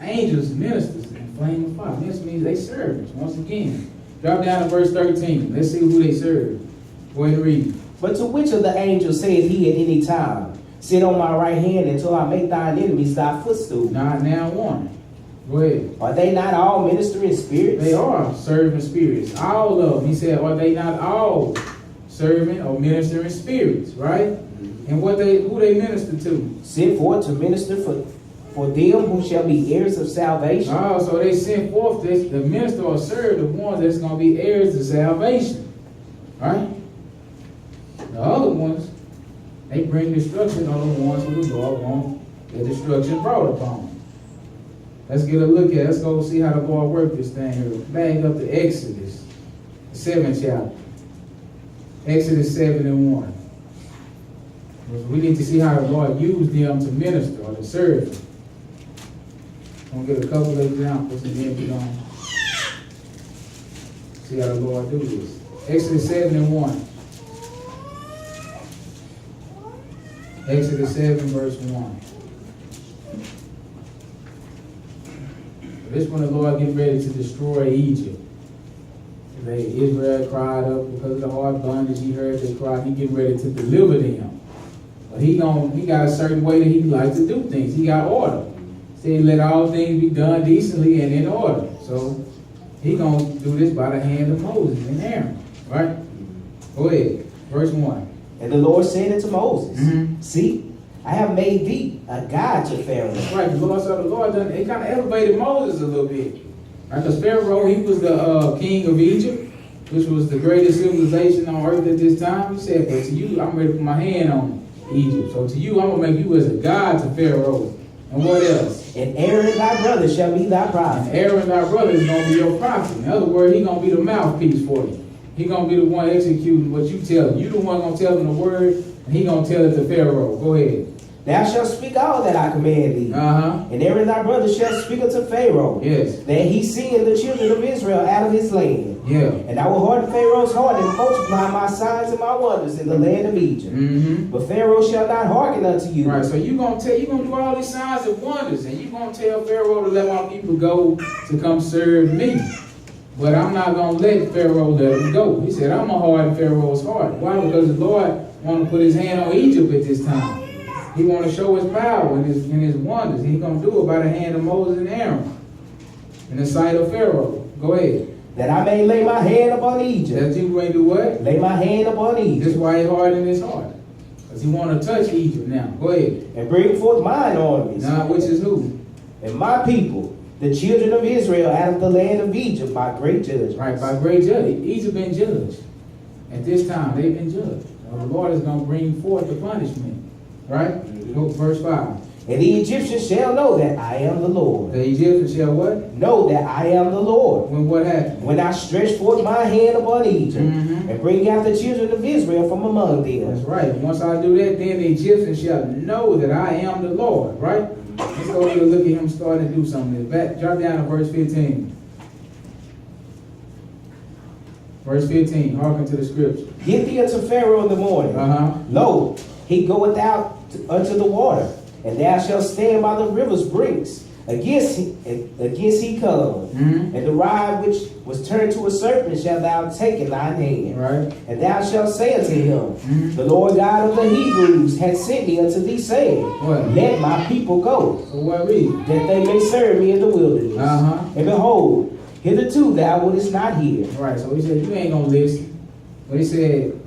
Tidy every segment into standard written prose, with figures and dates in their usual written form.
Angels, ministers, and flame of fire. This means they serve us. Once again, drop down to verse 13. Let's see who they serve. Go ahead and read. But to which of the angels said he at any time, sit on my right hand until I make thine enemies thy footstool? Now one. Go ahead. Are they not all ministering spirits? They are serving spirits. All of them. He said, are they not all serving or ministering spirits? Right? And who they minister to? Sent forth to minister for them who shall be heirs of salvation. Oh, so they sent forth the minister or serve the ones that's going to be heirs to salvation. Right? The other ones, they bring destruction on the ones who the Lord wants the destruction brought upon them. Let's get a look at it. Let's go see how the Lord worked this thing here. Back up to Exodus, the 7th chapter. Exodus 7 and 1. We need to see how the Lord used them to minister or to serve him. I'm going to get a couple of examples and then we're going to see how the Lord do this. Exodus 7 and 1. Exodus 7 verse 1. This when the Lord get ready to destroy Egypt. Israel cried up because of the hard bondage. He heard they cry. He getting ready to deliver them. But he got a certain way that he likes to do things. He got order. Said let all things be done decently and in order. So he gonna do this by the hand of Moses and Aaron. Right? Go ahead. Verse 1. And the Lord said unto Moses, Mm-hmm. See, I have made thee a God to Pharaoh. Right, the Lord done, it kind of elevated Moses a little bit. Right, because Pharaoh, he was the king of Egypt, which was the greatest civilization on earth at this time. He said, but to you, I'm ready to put my hand on Egypt. So to you, I'm going to make you as a God to Pharaoh. And what else? And Aaron thy brother shall be thy prophet. And Aaron thy brother is going to be your prophet. In other words, he's going to be the mouthpiece for you. He's going to be the one executing what you tell him. You the one going to tell him the word, and he's going to tell it to Pharaoh. Go ahead. Thou shalt speak all that I command thee. And Aaron thy brother shall speak unto Pharaoh. Yes. That he send the children of Israel out of his land. Yeah. And I will harden Pharaoh's heart and multiply my signs and my wonders in the land of Egypt. Mm-hmm. But Pharaoh shall not hearken unto you. Right, so you're gonna do all these signs and wonders, and you're gonna tell Pharaoh to let my people go to come serve me. But I'm not gonna let Pharaoh let them go. He said, I'm gonna harden Pharaoh's heart. Why? Because the Lord want to put his hand on Egypt at this time. He want to show his power and his wonders. He's going to do it by the hand of Moses and Aaron in the sight of Pharaoh. Go ahead. That I may lay my hand upon Egypt. That you going to do what? Lay my hand upon Egypt. This is why he hardened his heart. Because he want to touch Egypt now. Go ahead. And bring forth mine armies. Now, which is who? And my people, the children of Israel, out of the land of Egypt by great judgment. Right, by great judgment. Egypt been judged. At this time, they've been judged. Now, the Lord is going to bring forth the punishment. Right? Go verse 5. And the Egyptians shall know that I am the Lord. The Egyptians shall what? Know that I am the Lord. When what happened? When I stretch forth my hand upon Egypt, and bring out the children of Israel from among them. That's right. Once I do that, then the Egyptians shall know that I am the Lord. Right? Let's go get a look at him starting to do something. Back, drop down to verse 15. Verse 15. Hearken to the scripture. Get thee unto Pharaoh in the morning. Lo, he goeth out unto the water, and thou shalt stand by the river's brinks. Against he come, and the rod which was turned to a serpent shalt thou take in thine hand. Right. And thou shalt say unto him, the Lord God of the Hebrews hath sent me unto thee, saying, What? Let my people go, So what read? that they may serve me in the wilderness. And behold, hitherto thou wouldest not hear. Right. So he said, you ain't gonna listen. But he said,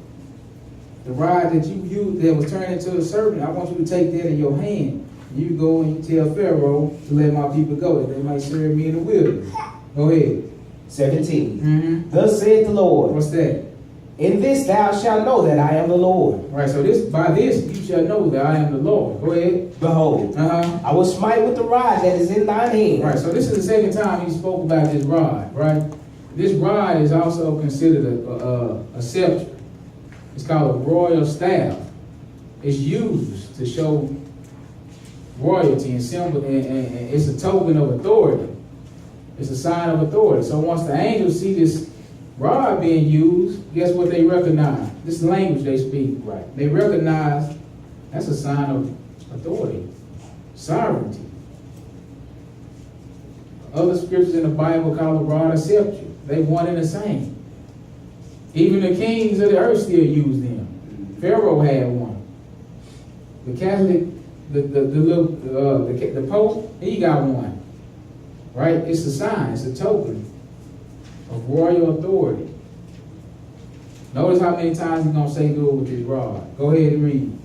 the rod that you used that was turned into a serpent, I want you to take that in your hand. You go and you tell Pharaoh to let my people go, that they might serve me in the wilderness. Go ahead. 17. Thus saith the Lord. What's that? In this thou shalt know that I am the Lord. Right, so by this you shall know that I am the Lord. Go ahead. Behold, I will smite with the rod that is in thine hand. Right, so this is the second time he spoke about this rod, right? This rod is also considered a scepter. It's called a royal staff. It's used to show royalty and symbol, and it's a token of authority. It's a sign of authority. So once the angels see this rod being used, guess what they recognize? This is the language they speak. Right. They recognize that's a sign of authority, sovereignty. other scriptures in the Bible call the rod a scepter. They one and the same. Even the kings of the earth still use them. Pharaoh had one. The Catholic, the Pope, he got one. Right? It's a sign. It's a token of royal authority. Notice how many times he's going to say do it with his rod. Go ahead and read.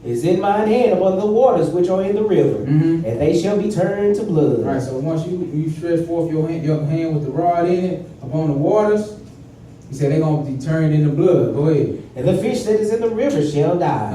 Is in mine hand upon the waters which are in the river, and they shall be turned to blood. Right, so once you stretch forth your hand with the rod in it upon the waters, he said they're going to be turned into blood. Go ahead. And the fish that is in the river shall die,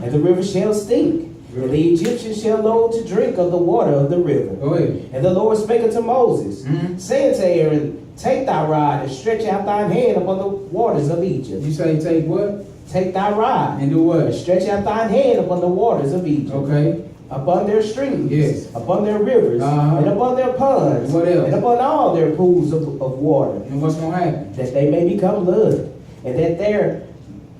and the river shall stink. And the Egyptians shall loathe to drink of the water of the river. Go ahead. And the Lord spake unto Moses, saying to Aaron, take thy rod and stretch out thine hand upon the waters of Egypt. You say take what? Take thy rod and do what? And stretch out thine hand upon the waters of Egypt. Okay. Upon their streams, yes, upon their rivers, and upon their ponds, what else? And upon all their pools of water. And what's going to happen? That they may become blood, and that there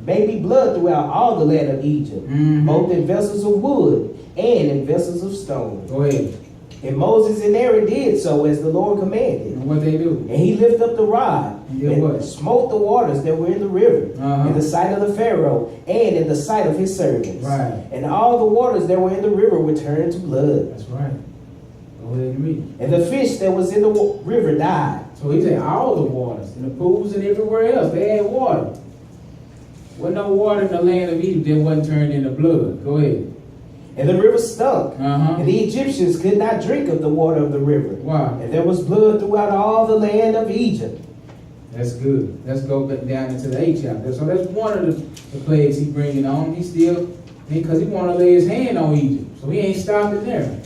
may be blood throughout all the land of Egypt, both in vessels of wood and in vessels of stone. Go ahead. And Moses and Aaron did so as the Lord commanded. And what they do? And he lifted up the rod and smote the waters that were in the river in the sight of the Pharaoh and in the sight of his servants. Right. And all the waters that were in the river were turned to blood. That's right. Go ahead and read. And the fish that was in the river died. So he said all the waters, in the pools and everywhere else, they had water. Wasn't no water in the land of Egypt that wasn't turned into blood. Go ahead. And the river stunk. And the Egyptians could not drink of the water of the river. Wow. And there was blood throughout all the land of Egypt. That's good. Let's go back down into the 8th chapter. So that's one of the plagues he's bringing on. He still, because he want to lay his hand on Egypt. So he ain't stopping there.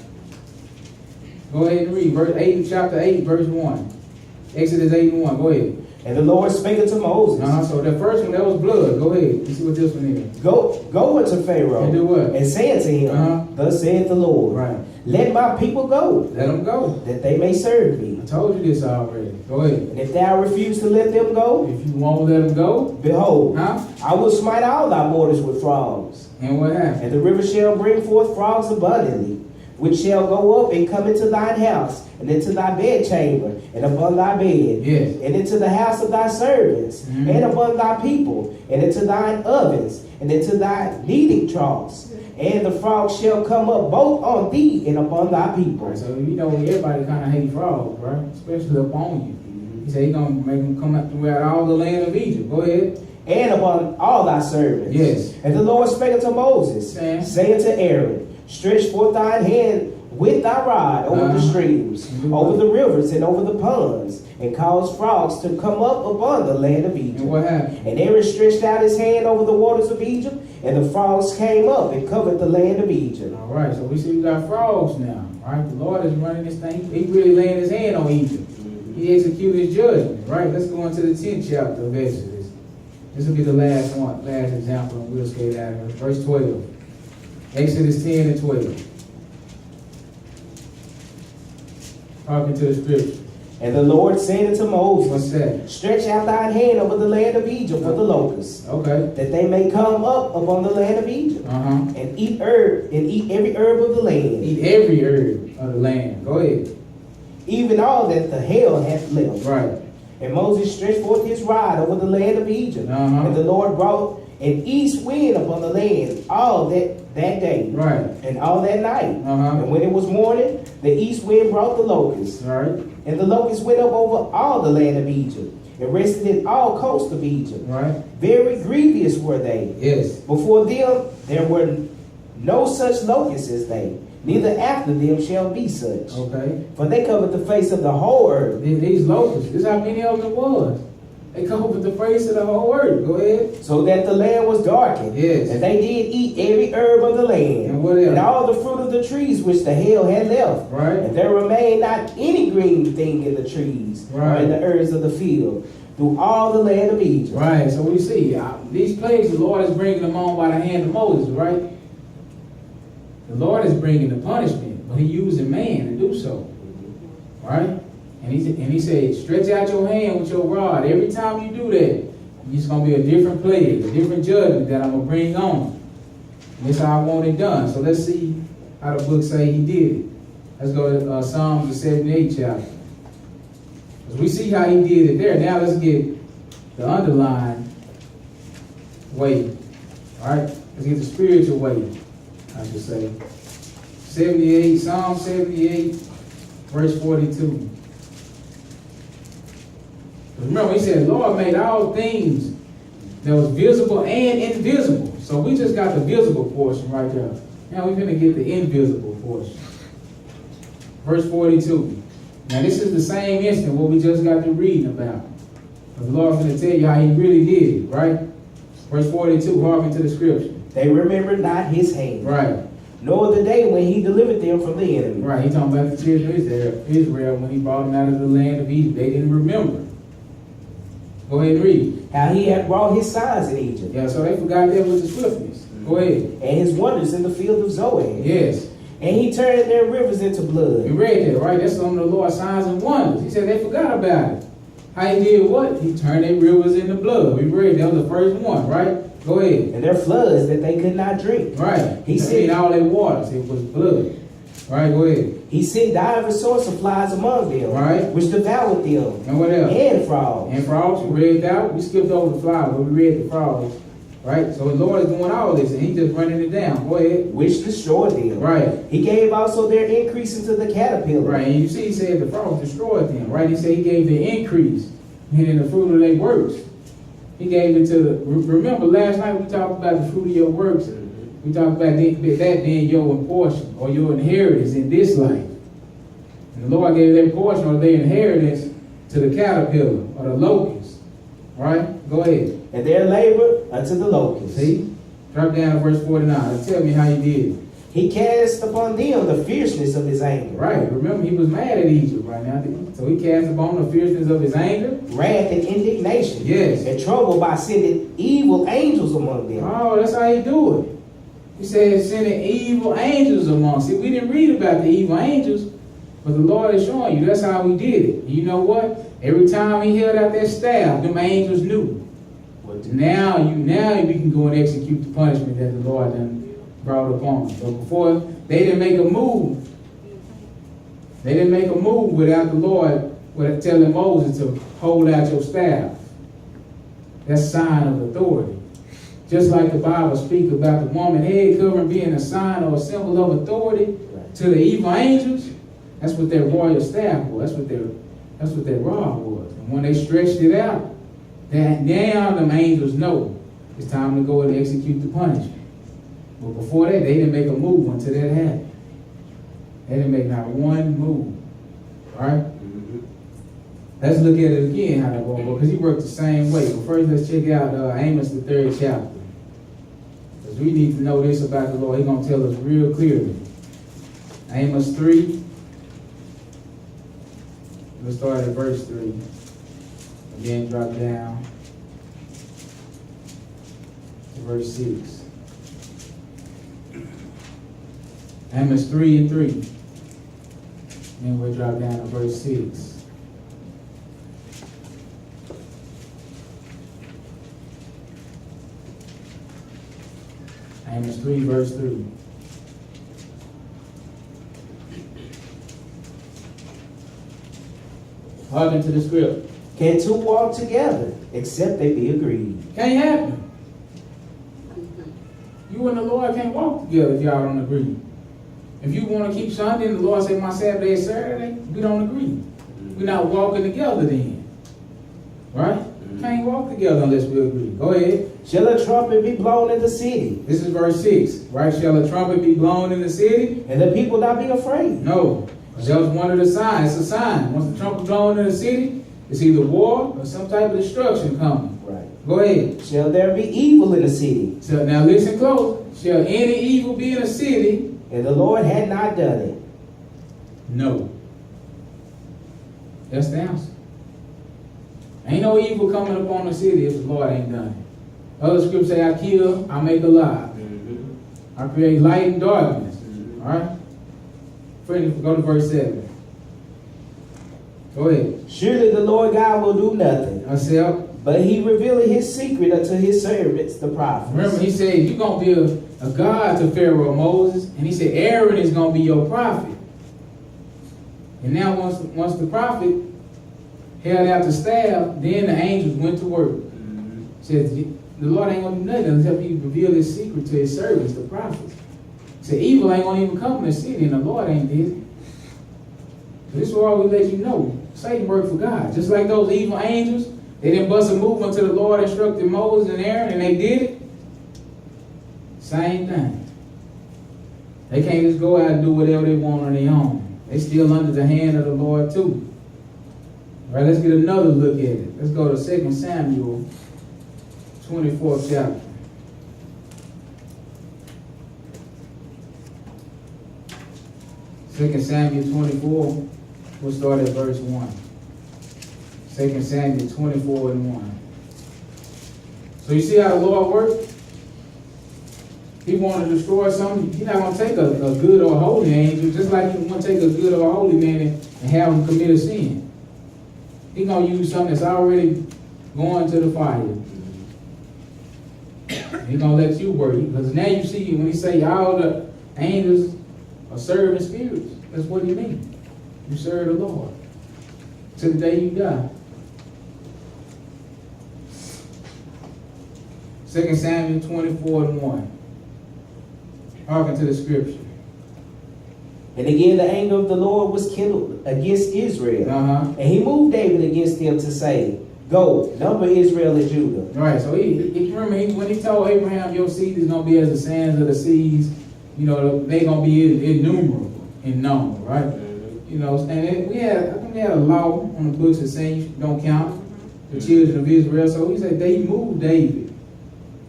Go ahead and read. Chapter 8, verse 1. Exodus 8 and 1. Go ahead. And the Lord spake unto Moses. So the first one, that was blood. Go ahead. Let's see what this one is. Go unto Pharaoh. And do what? And say unto him, thus saith the Lord. Right. Let my people go. Let them go. That they may serve me. I told you this already. Go ahead. And if thou refuse to let them go, if you won't let them go, behold, I will smite all thy borders with frogs. And what happened? And the river shall bring forth frogs abundantly, which shall go up and come into thine house, and into thy bedchamber, and upon thy bed, yes, and into the house of thy servants, and upon thy people, and into thine ovens, and into thy kneading troughs. And the frogs shall come up both on thee and upon thy people. Right, so you know everybody kind of hate frogs, right? Especially upon you. He said he's going to make them come out throughout all the land of Egypt. Go ahead. And upon all thy servants. Yes. And the Lord spake unto Moses, saying to Aaron, stretch forth thine hand with thy rod over the streams, over the rivers, and over the ponds, and cause frogs to come up upon the land of Egypt. And what happened? And Aaron stretched out his hand over the waters of Egypt, and the frogs came up and covered the land of Egypt. All right, so we see we got frogs now. Right? The Lord is running this thing. He really laying his hand on Egypt. He executed his judgment. Right? Let's go into the 10th chapter of Exodus. This will be the last example, and we'll skate out of here. Verse 12. Exodus 10 and 12. Talking to the scripture. And the Lord said unto Moses, what's that? Stretch out thine hand over the land of Egypt for the locusts, okay, that they may come up upon the land of Egypt, and eat every herb of the land. Eat every herb of the land. Go ahead. Even all that the hail hath left. Right. And Moses stretched forth his rod over the land of Egypt, and the Lord brought an east wind upon the land all that day, right, and all that night. And when it was morning, the east wind brought the locusts, right, and the locusts went up over all the land of Egypt, and rested in all coast of Egypt. Right. Very grievous were they. Yes. Before them there were no such locusts as they, neither after them shall be such. Okay. For they covered the face of the whole earth. These locusts, this is how many of them it was. They covered the face of the whole earth. Go ahead. So that the land was darkened. Yes. And they did eat every herb of the land. And what else? And all the fruit of the trees which the hail had left. Right. And there remained not any green thing in the trees, right, or in the herbs of the field, through all the land of Egypt. Right. So we see these plagues, the Lord is bringing them on by the hand of Moses, right? The Lord is bringing the punishment, but He using man to do so. Right? And he said, stretch out your hand with your rod. Every time you do that, it's going to be a different plague, a different judgment that I'm going to bring on. And that's how I want it done. So let's see how the book say He did it. Let's go to Psalms, the 78th chapter. Because we see how he did it there. Now let's get the underlying way. All right? Let's get the spiritual way, I should say. 78, Psalm 78, verse 42. Remember, he said, Lord made all things that was visible and invisible. So we just got the visible portion right there. Now we're going to get the invisible portion. Verse 42. Now this is the same instant what we just got to reading about. But the Lord's going to tell you how he really did it, right? Verse 42, hearken to the scripture. They remembered not his hand. Right. Nor the day when he delivered them from the enemy. Right, he talking about the children of Israel when he brought them out of the land of Egypt. They didn't remember. Go ahead and read. How he had wrought his signs in Egypt. Yeah, so they forgot that with the swiftness. Go ahead. And his wonders in the field of Zoan. Yes. And he turned their rivers into blood. We read that, right? That's some of the Lord's signs and wonders. He said they forgot about it. How he did what? He turned their rivers into blood. We read that was the first one, right? Go ahead. And their floods that they could not drink. Right. He said all their waters, it was blood. Right, go ahead. He sent divers sorts of flies among them, right, which devoured them. And what else? And frogs. And frogs, we read that. We skipped over the flies, but we read the frogs. Right? So the Lord is doing all this, and he just running it down. Go ahead. Which destroyed them. Right. He gave also their increase into the caterpillar. Right. And you see, he said the frogs destroyed them. Right? He said he gave the increase, meaning the fruit of their works. He gave it to the, remember last night we talked about the fruit of your works. We talked about that being your portion or your inheritance in this life. And the Lord gave their portion or their inheritance to the caterpillar or the locust. Right? Go ahead. And their labor unto the locust. See? Drop down to verse 49. Tell me how he did it. He cast upon them the fierceness of his anger. Right. Remember, he was mad at Egypt right now. So he cast upon the fierceness of his anger. Wrath and indignation. Yes. And trouble by sending evil angels among them. Oh, that's how he do it. He said sending evil angels among. See, we didn't read about the evil angels, but the Lord is showing you that's how he did it. You know what? Every time he held out that staff, them angels knew. Now we can go and execute the punishment that the Lord done brought upon them. But before, they didn't make a move. They didn't make a move without the Lord telling Moses to hold out your staff. That's a sign of authority. Just like the Bible speaks about the woman head covering being a sign or a symbol of authority to the evil angels, that's what their royal staff was. That's what their rod was. And when they stretched it out, now them angels know it's time to go and execute the punishment. But before that, they didn't make a move until that happened. They didn't make not one move. All right? Let's look at it again, how that going, because he worked the same way. But first, let's check out Amos, the 3rd chapter. Because we need to know this about the Lord. He's going to tell us real clearly. Amos 3. Let's start at verse 3. Again, drop down to verse 6. Amos 3 and 3. Then we'll drop down to verse 6. Amos 3, verse 3. Hearken to the script. Can two walk together except they be agreed? Can't happen. You and the Lord can't walk together if y'all don't agree. If you want to keep Sunday and the Lord say my Saturday is Saturday, we don't agree. We're not walking together then. Right? Can't walk together unless we agree. Go ahead. Shall a trumpet be blown in the city? This is verse 6. Right? Shall a trumpet be blown in the city? And the people not be afraid? No. That was one of the signs. It's a sign. Once the trumpet blown in the city, it's either war or some type of destruction coming. Right. Go ahead. Shall there be evil in the city? So now listen close. Shall any evil be in a city? And the Lord had not done it. No. That's the answer. Ain't no evil coming upon the city if the Lord ain't done it. Other scriptures say, I kill, I make alive. I create light and darkness. All right? Go to verse 7. Go ahead. Surely the Lord God will do nothing. But he revealed his secret unto his servants, the prophets. Remember, he said, you're going to be a God to Pharaoh Moses. And he said, Aaron is going to be your prophet. And now once the prophet held out the staff, then the angels went to work. Said, the Lord ain't gonna do nothing until he reveal his secret to his servants, the prophets. Said, evil ain't gonna even come in the city, and the Lord ain't did it. So this is why we let you know, Satan worked for God. Just like those evil angels, they didn't bust a move until the Lord instructed Moses and Aaron, and they did it. Same thing. They can't just go out and do whatever they want on their own. They still under the hand of the Lord too. All right, let's get another look at it. Let's go to 2 Samuel, 24th chapter. 2 Samuel 24, we'll start at verse 1. 2 Samuel 24 and 1. So you see how the Lord worked? He wanted to destroy something. He's not going to take a good or a holy angel, just like he want to take a good or a holy man and have him commit a sin. He's going to use something that's already going to the fire. He's going to let you work. Because now you see, when he say all the angels are serving spirits, that's what he means. You serve the Lord till the day you die. 2 Samuel 24 and 1. Hearken to the scripture. And again, the anger of the Lord was kindled against Israel. And he moved David against them to say, go, number Israel and Judah. Right, so he remember when he told Abraham, your seed is going to be as the sands of the seas, you know, they're going to be innumerable in number, right? You know, and I think we had a law on the books that saying you don't count the children of Israel. So he said they moved David.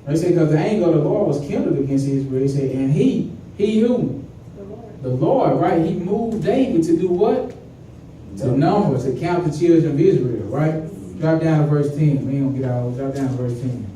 They said because the anger of the Lord was kindled against Israel. He said, and he who? The Lord, right? He moved David to do what? To number, to count the children of Israel, right? Drop down to verse 10. We ain't gonna get out. Drop down to verse 10.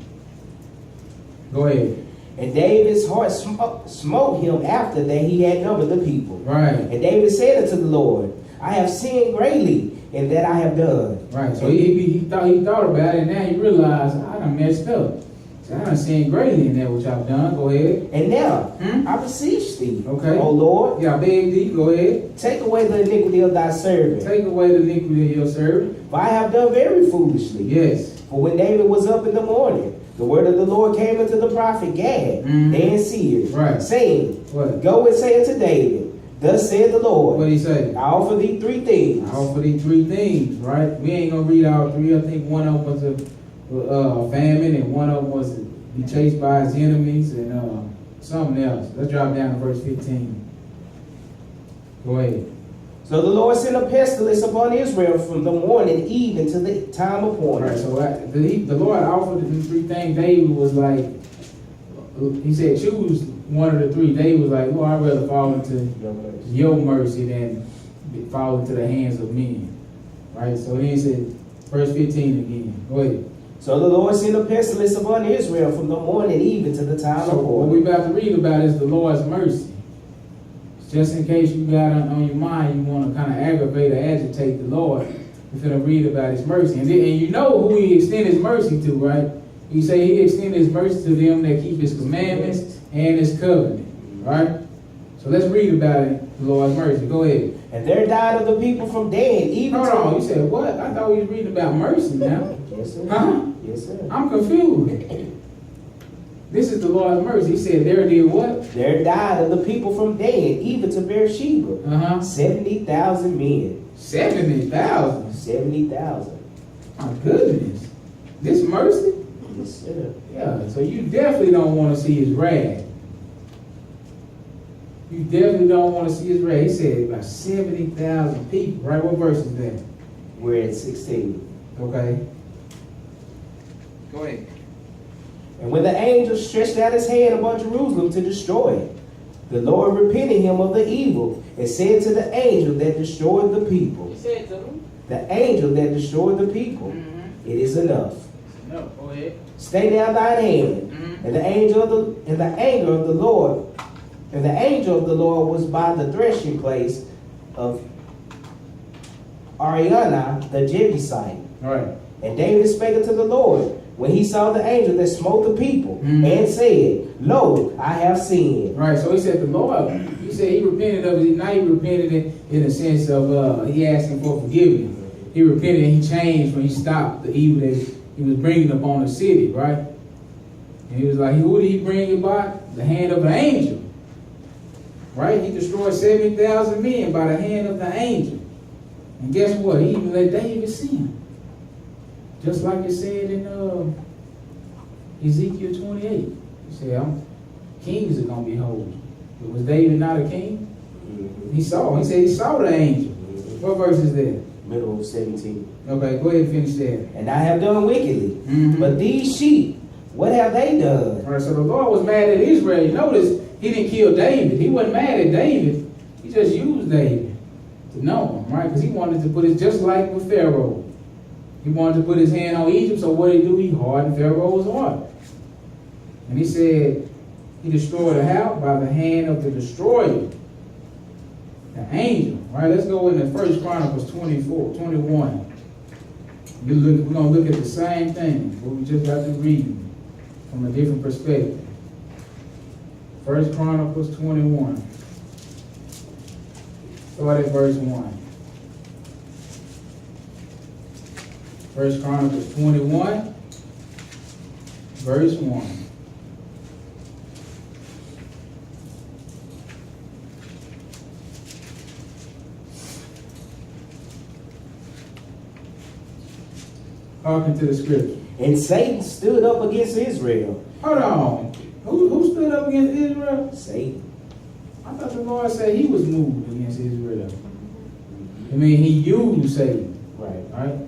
Go ahead. And David's heart smote him after that he had numbered the people. Right. And David said unto the Lord, I have sinned greatly in that I have done. Right. So he thought about it, and now he realized I done messed up. So I done sinned greatly in that which I've done. Go ahead. And now I beseech thee, okay, O Lord. Yeah, I beg thee. Go ahead. Take away the iniquity of thy servant. Take away the iniquity of your servant. For I have done very foolishly. Yes. For when David was up in the morning, the word of the Lord came unto the prophet Gad, and seer, right, saying, what? Go and say unto David, thus said the Lord. What did he say? I offer thee 3 things. I offer thee 3 things, right? We ain't gonna read all 3. I think one of them was a famine, and one of them was to be chased by his enemies, and something else. Let's drop down to verse 15. Go ahead. So the Lord sent a pestilence upon Israel from the morning even to the time appointed. Right, so the Lord offered them 3 things. David was like, he said, choose one of the 3. David was like, Lord, I'd rather fall into your mercy than fall into the hands of men. Right, so then he said, verse 15 again. Go ahead. So the Lord sent a pestilence upon Israel from the morning even to the time appointed. What we're about to read about is the Lord's mercy. Just in case you got on your mind, you want to kind of aggravate or agitate the Lord, we're going to read about his mercy. And you know who he extended his mercy to, right? He say he extended his mercy to them that keep his commandments and his covenant, right? So let's read about it, the Lord's mercy. Go ahead. And there died of the people from Dan even Hold on, you said what? I thought we was reading about mercy now. Yes, sir. Huh? Yes, sir. I'm confused. This is the Lord's mercy. He said there did what? There died of the people from Dan even to Beersheba. 70,000 men. 70,000? 70,000. My goodness. This mercy? Yes, sir. Yeah, so you definitely don't want to see his wrath. You definitely don't want to see his wrath. He said about 70,000 people, right? What verse is that? We're at 16. Okay. Go ahead. And when the angel stretched out his hand upon Jerusalem to destroy it, the Lord repented him of the evil and said to the angel that destroyed the people. He said to him? The angel that destroyed the people. It is enough. No, go ahead. Stay down thine hand. And the angel of the anger of the Lord, and the angel of the Lord was by the threshing place of Ariana the Jebusite. All right. And David spake unto the Lord when he saw the angel that smote the people, and said, Lo, I have sinned. Right, so he said the Lord, he He said he repented of it. Now he repented in the sense of he asking for forgiveness. He repented and he changed when he stopped the evil that he was bringing upon the city, right? And he was like, who did he bring about? The hand of an angel. Right? He destroyed 70,000 men by the hand of the angel. And guess what? He even let David sin. Just like it said in Ezekiel 28. He said, kings are going to be holy. But was David not a king? Mm-hmm. He said he saw the angel. Mm-hmm. What verse is that? Middle of 17. Okay, go ahead and finish that. And I have done wickedly. Mm-hmm. But these sheep, what have they done? All right, so the Lord was mad at Israel. You notice he didn't kill David. He wasn't mad at David. He just used David to know him, right? Because he wanted to put it just like with Pharaoh. He wanted to put his hand on Egypt, so what did he do? He hardened Pharaoh's heart. And he said he destroyed the house by the hand of the destroyer, the angel. Right? Let's go into 1 Chronicles 21. We're going to look at the same thing, but we just got to read from a different perspective. 1 Chronicles 21. Start at verse 1. 1 Chronicles 21, verse 1. Hearken to the scripture. And Satan stood up against Israel. Hold on. Who stood up against Israel? Satan. I thought the Lord said he was moved against Israel. I mean, he used Satan. Right?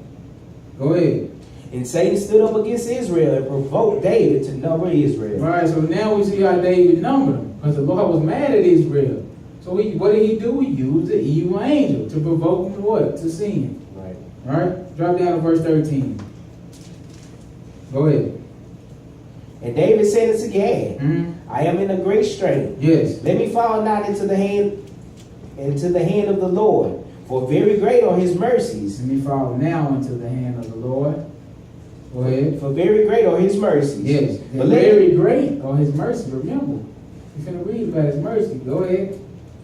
Go ahead. And Satan stood up against Israel and provoked David to number Israel. Right, so now we see how David numbered them. Because the Lord was mad at Israel. So what did he do? He used the evil angel to provoke him to what? To sin. Right? Drop down to verse 13. Go ahead. And David said unto Gad, I am in a great strait. Yes. Let me fall not into the hand of the Lord, for very great are his mercies. Let me fall now into the hand of the Lord. Go ahead. For very great are his mercies. Yes. But very great are his mercies. Remember, you're going to read about his mercy. Go ahead.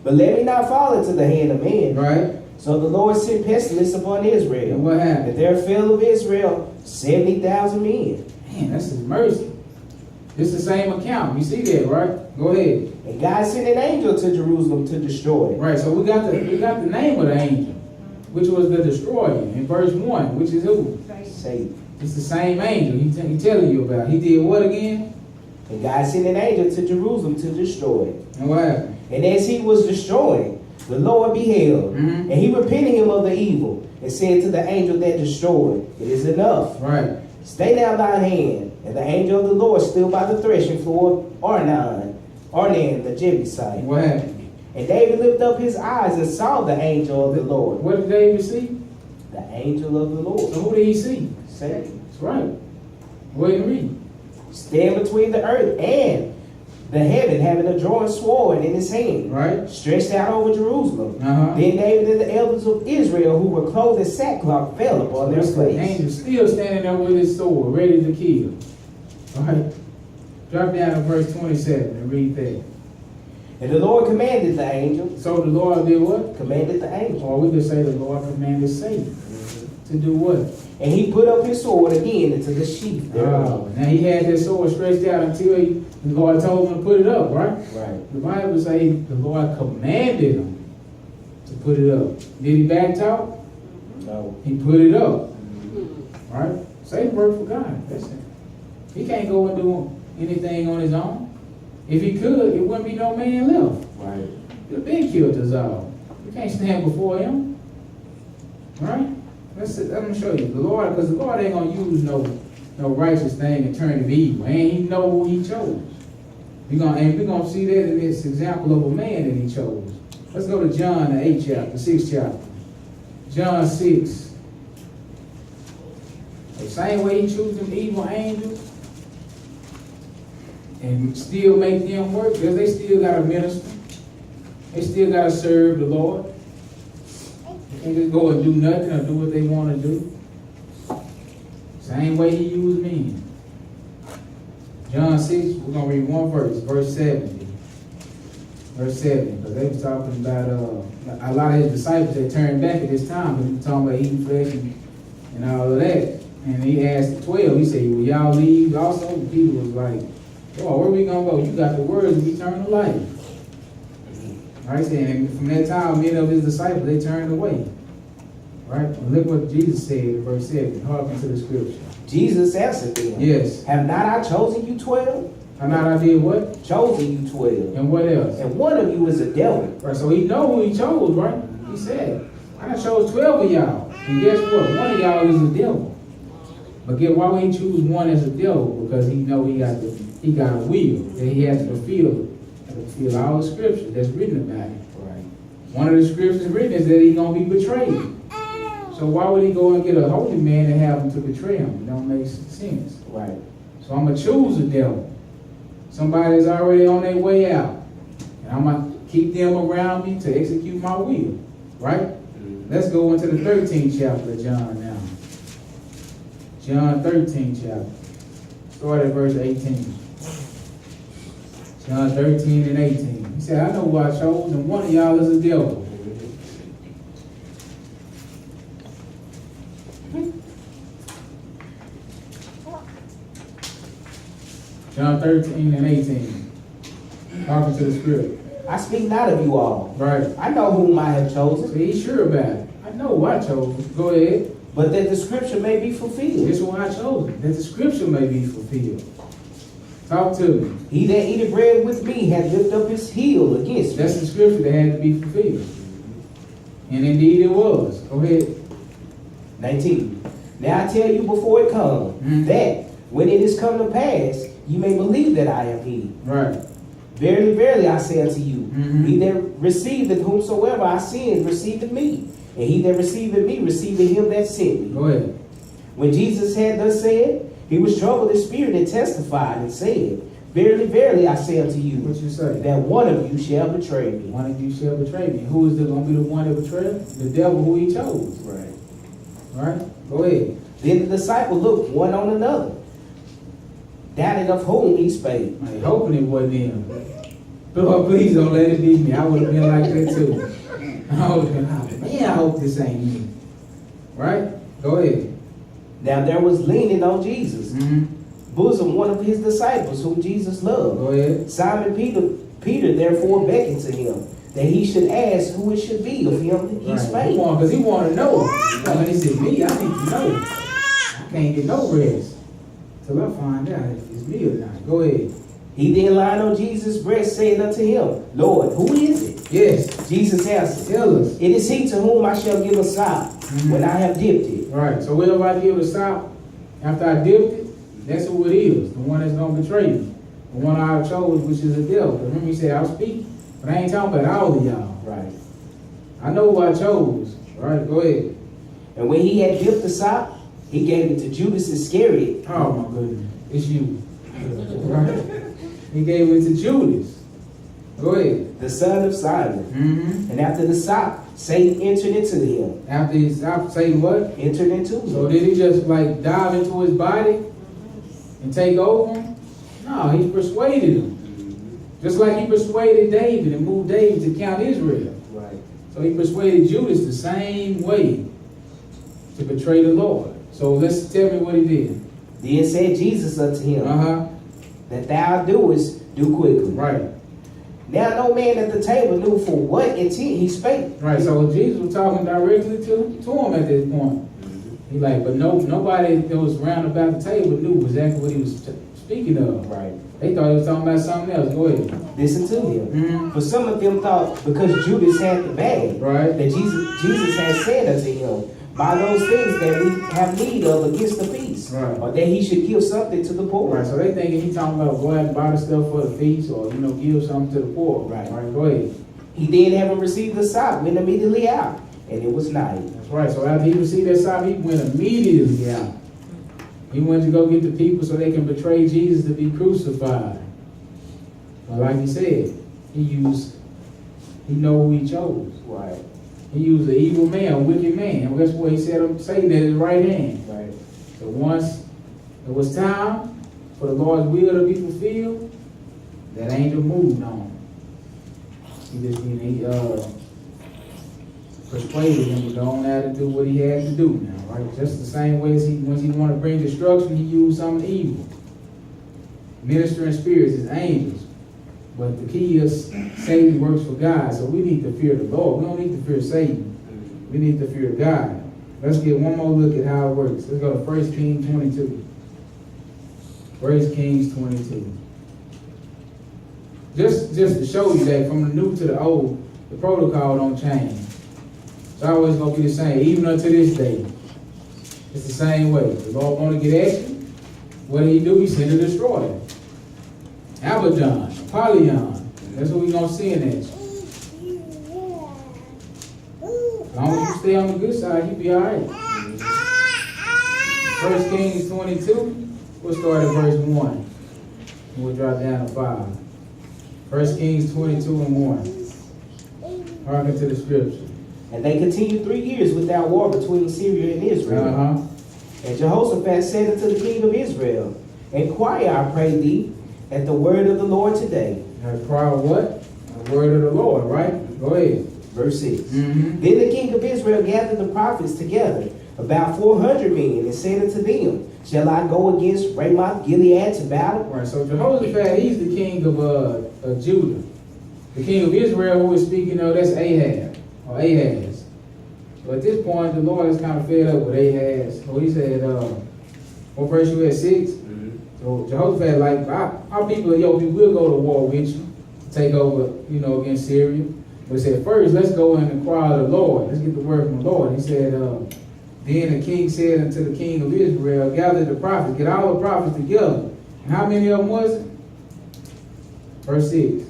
But let me not fall into the hand of men. Right. So the Lord sent pestilence upon Israel. And what happened? And there fell of Israel 70,000 men. Man, that's his mercy. It's the same account. You see that, right? Go ahead. And God sent an angel to Jerusalem to destroy it. Right, so we got the name of the angel, which was the destroyer in verse 1, which is who? Satan. It's the same angel he telling you about. He did what again? And God sent an angel to Jerusalem to destroy it. And what happened? And as he was destroying, the Lord beheld, and he repented him of the evil, and said to the angel that destroyed, it is enough. Right. Stay now thine hand. And the angel of the Lord stood by the threshing floor of Arnan the Jebusite. What happened? And David lifted up his eyes and saw the angel of the Lord. What did David see? The angel of the Lord. So who did he see? Satan. That's right. Go ahead and read. Stand between the earth and the heaven, having a drawn sword in his hand, right, stretched out over Jerusalem. Then David and the elders of Israel, who were clothed in sackcloth, fell upon their slaves. The angel still standing there with his sword, ready to kill. All right. Drop down to verse 27 and read that. And the Lord commanded the angel. So the Lord did what? Commanded the angel. Or we could say the Lord commanded Satan to do what? And he put up his sword again into the sheath. Now he had that sword stretched out until the Lord told him to put it up, right? Right. The Bible says the Lord commanded him to put it up. Did he back talk? No. He put it up. Right? Satan worked for God. That's it. He can't go and do anything on his own. If he could, it wouldn't be no man left. Right. He'd have been killed us all. You can't stand before him. Right? I'm going to show you. The Lord, because the Lord ain't going to use no righteous thing and turn it evil. And he know who he chose. We're going to see that in this example of a man that he chose. Let's go to John, the 8th chapter, 6th chapter. John 6. The same way he chose them evil angels and still make them work, because they still got to minister. They still got to serve the Lord. They can't just go and do nothing or do what they want to do. Same way he used men. John 6, we're going to read one verse, verse 70. verse 7, because they was talking about a lot of his disciples that turned back at this time, because he was talking about eating flesh and all of that. And he asked the 12, he said, will y'all leave also? The people was like, oh, where we gonna go? You got the words of eternal life. Right? And from that time, many of his disciples, they turned away. Right? And look what Jesus said in verse 7. Hearken to the scripture. Jesus answered them. Yes. Have not I chosen you 12? Have not I did what? Chosen you 12. And what else? And one of you is a devil. Right, so he know who he chose, right? He said, I done chose 12 of y'all. And guess what? One of y'all is a devil. But why would he choose one as a devil? Because he know he got a will that he has to fulfill all the scripture that's written about him. Right. One of the scriptures written is that he's gonna be betrayed. So why would he go and get a holy man and have him to betray him? It don't make sense. Right. So I'm gonna choose a devil. Somebody that's already on their way out. And I'm gonna keep them around me to execute my will. Right? Mm-hmm. Let's go into the 13th chapter of John now. John 13 chapter. Start at verse 18. John 13 and 18. He said, I know who I chose, and one of y'all is a devil. John 13 and 18. Talking to the Spirit. I speak not of you all. Right. I know whom I have chosen. See, he's sure about it. I know who I chose. Go ahead. But that the scripture may be fulfilled. This is why I chose it. That the scripture may be fulfilled. Talk to me. He that eateth bread with me hath lifted up his heel against me. That's the scripture that had to be fulfilled. And indeed it was. Go ahead. 19. Now I tell you before it come, that when it is come to pass, you may believe that I am he. Right. Verily, verily, I say unto you, he that receiveth whomsoever I send receiveth me. And he that receiveth me receiveth him that sent me. Go ahead. When Jesus had thus said, he was troubled in spirit and testified and said, Verily, verily, I say unto you, What you say? that one of you shall betray me. One of you shall betray me. Who is going to be the one that betray him? The devil who he chose. Right. Right? Go ahead. Then the disciples looked one on another, doubting of whom he spake. I'm hoping it wasn't him. Lord, please don't let it be me. I would have been like that too. I would have been like, man, I hope this ain't me. Right? Go ahead. Now there was leaning on Jesus' bosom one of his disciples whom Jesus loved. Go ahead. Simon Peter therefore beckoned to him that he should ask who it should be of him he spake. Because he wanted to know. When he said me, I need to know. I can't get no rest till I find out if it's me or not. Go ahead. He then lied on Jesus' breast, saying unto him, Lord, who is it? Yes. Jesus answered, Tell us. It is he to whom I shall give a sop when I have dipped it. Right. So whenever I give a sop, after I dipped it, that's who it is. The one that's going to betray me. The one I chose, which is the devil. Remember he said, I'll speak. But I ain't talking about all of y'all. Right. I know who I chose. Right. Go ahead. And when he had dipped the sop, he gave it to Judas Iscariot. Oh my goodness. It's you. Right. He gave it to Judas. Go ahead. The son of Simon. And after the sop, Satan entered into him. After he stopped saying what? Entered into him. So did he just like dive into his body and take over him? No, he persuaded him. Just like he persuaded David and moved David to count Israel. Right. So he persuaded Judas the same way to betray the Lord. So let's tell me what he did. Then said Jesus unto him, that thou doest, do quickly. Right. Now no man at the table knew for what intent he spake. Right. So Jesus was talking directly to him at this point. He like, but nobody that was round about the table knew exactly what he was speaking of. Right. They thought he was talking about something else. Go ahead. Listen to him. For some of them thought because Judas had the bag, Right. that Jesus had said unto him, by those things that we have need of against the feast, Right. or that he should give something to the poor. Right. So they thinking he talking about go out and buy the stuff for the feast, or give something to the poor. Right. Right. Go ahead. He then, having received the sop, went immediately out, and it was night. That's right. So after he received that sop, he went immediately out. He went to go get the people so they can betray Jesus to be crucified. But like he said, he know who he chose. Right. He used an evil man, a wicked man. And that's what he said Satan at his right hand. Right. So once it was time for the Lord's will to be fulfilled, that angel moved on. He persuaded him to go on out and do what he had to do now, right? Just the same way as once he wanted to bring destruction, he used something evil. Ministering spirits is angels. But the key is Satan works for God, so we need to fear the Lord. We don't need to fear Satan. We need to fear God. Let's get one more look at how it works. Let's go to 1 Kings 22. 1 Kings 22. Just to show you that from the new to the old, the protocol don't change. It's always going to be the same, even unto this day. It's the same way. The Lord want to get at you. What did he do? He sent a destroyer. Abaddon, Apollyon. That's what we're going to see in that. As long as you stay on the good side, you'll be all right. 1 Kings 22, we'll start at verse 1. And we'll drop down to 5. 1 Kings 22 and 1. Hearken to the scripture. And they continued 3 years without war between Syria and Israel. And Jehoshaphat said unto the king of Israel, Inquire, I pray thee, at the word of the Lord today. Inquire what? The word of the Lord, right? Go ahead. Verse 6. Then the king of Israel gathered the prophets together, about 400 men, and said unto them, Shall I go against Ramoth Gilead to battle? Right, so Jehoshaphat, he's the king of Judah. The king of Israel who is speaking of, that's Ahab, or Ahaz. So at this point, the Lord is kind of fed up with Ahaz. So he said, what verse you at, 6? So Jehoshaphat, like, our people, we will go to war with you, take over, against Syria. But he said, first, let's go and inquire of the Lord. Let's get the word from the Lord. He said, then the king said unto the king of Israel, gather the prophets, get all the prophets together. And how many of them was it? Verse 6.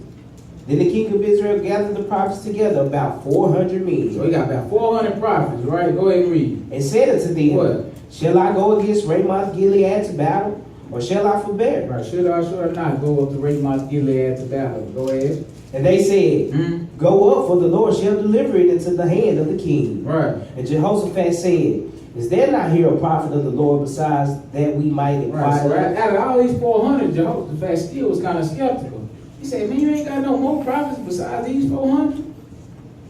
Then the king of Israel gathered the prophets together, about 400 men. So he got about 400 prophets, right? Go ahead and read. And said unto them, What? Shall I go against Ramoth Gilead to battle, or shall I forbear? Right, should I not go up to Ramoth Gilead to battle? Go ahead. And they said, Go up, for the Lord shall deliver it into the hand of the king. Right. And Jehoshaphat said, Is there not here a prophet of the Lord besides that we might inquire? Right, so out of all these 400, Jehoshaphat still was kind of skeptical. He said, man, you ain't got no more prophets besides these 400?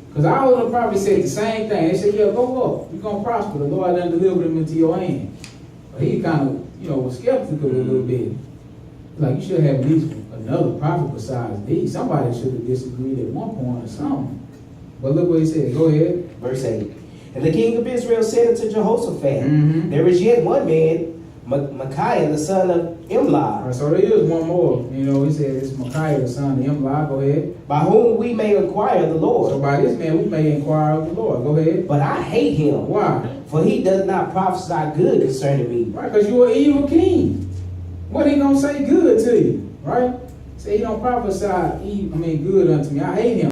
Because all of the prophets said the same thing. They said, yeah, go up. You're going to prosper. The Lord done delivered them into your hand. But he kind of, was skeptical a little bit. Like, you should have at least another prophet besides these. Somebody should have disagreed at one point or something. But look what he said. Go ahead. Verse 8. And the king of Israel said unto Jehoshaphat, There is yet one man, Micaiah the son of Imlah. Right, so there is one more. He said it's Micaiah the son of Imlah. Go ahead. By whom we may inquire of the Lord. So by this man we may inquire of the Lord. Go ahead. But I hate him. Why? For he does not prophesy good concerning me. Right, because you're an evil king. What he gonna say good to you? Right? Say he don't prophesy good unto me. I hate him.